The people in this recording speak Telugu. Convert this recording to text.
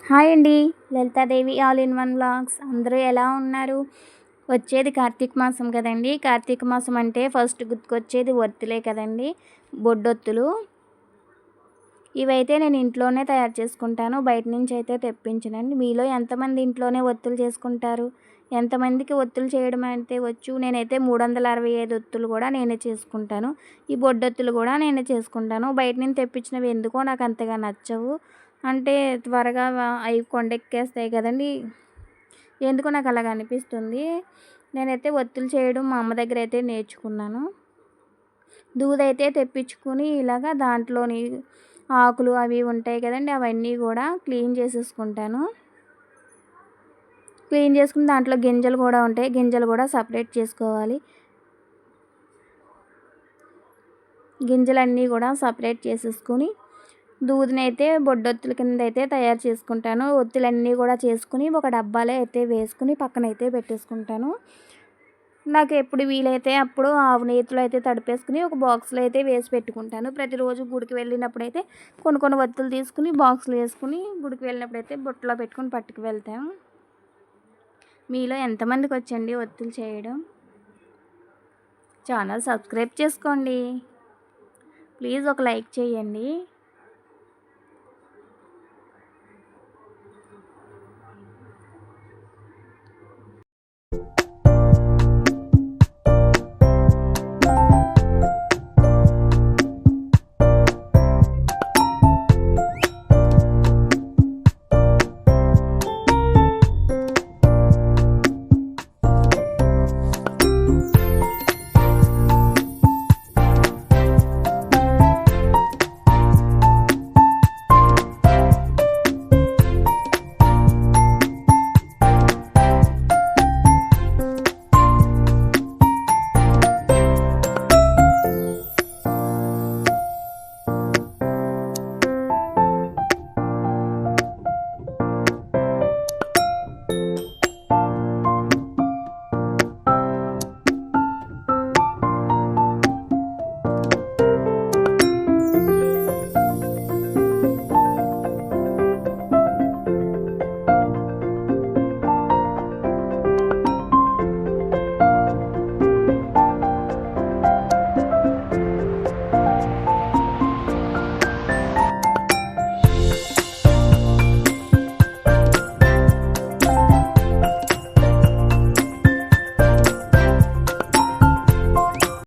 హాయ్ అండి. Lalitadevi all in one vlogs. అందరూ ఎలా ఉన్నారు? వచ్చేది కార్తీక మాసం కదండి. కార్తీక మాసం అంటే ఫస్ట్ గుర్తుకొచ్చేది ఒత్తులే కదండి, బొడ్డొత్తులు. ఇవైతే నేను ఇంట్లోనే తయారు చేసుకుంటాను, బయట నుంచి అయితే తెప్పించనండి. మీలో ఎంతమంది ఇంట్లోనే ఒత్తులు చేసుకుంటారు? ఎంతమందికి ఒత్తులు చేయడం అయితే వచ్చు? నేనైతే 365 ఒత్తులు కూడా నేనే చేసుకుంటాను. ఈ బొడ్డొత్తులు కూడా నేనే చేసుకుంటాను. బయట నుంచి తెప్పించినవి ఎందుకో నాకు అంతగా నచ్చవు. అంటే త్వరగా అవి కొండెక్కేస్తాయి కదండి, ఎందుకో నాకు అలాగ అనిపిస్తుంది. నేనైతే ఒత్తులు చేయడం మా అమ్మ దగ్గర అయితే నేర్చుకున్నాను. దూదైతే తెప్పించుకుని ఇలాగ దాంట్లోని ఆకులు అవి ఉంటాయి కదండి, అవన్నీ కూడా క్లీన్ చేసేసుకుంటాను. క్లీన్ చేసుకుని దాంట్లో గింజలు కూడా ఉంటాయి, గింజలు కూడా సపరేట్ చేసుకోవాలి. గింజలన్నీ కూడా సపరేట్ చేసేసుకుని దూదినైతే బొడ్డొత్తుల కింద అయితే తయారు చేసుకుంటాను. ఒత్తులన్నీ కూడా చేసుకుని ఒక డబ్బాలో అయితే వేసుకుని పక్కనైతే పెట్టేసుకుంటాను. నాకు ఎప్పుడు వీలైతే అప్పుడు ఆవు నేతిలో అయితే తడిపేసుకుని ఒక బాక్స్లో అయితే వేసి పెట్టుకుంటాను. ప్రతిరోజు గుడికి వెళ్ళినప్పుడు అయితే కొన్ని కొన్ని ఒత్తులు తీసుకుని బాక్స్లో వేసుకుని గుడికి వెళ్ళినప్పుడు అయితే బుట్టలో పెట్టుకుని పట్టుకు వెళ్తాను. మీలో ఎంతమందికి వచ్చండి ఒత్తులు చేయడం? ఛానల్ సబ్స్క్రైబ్ చేసుకోండి, ప్లీజ్ ఒక లైక్ చేయండి.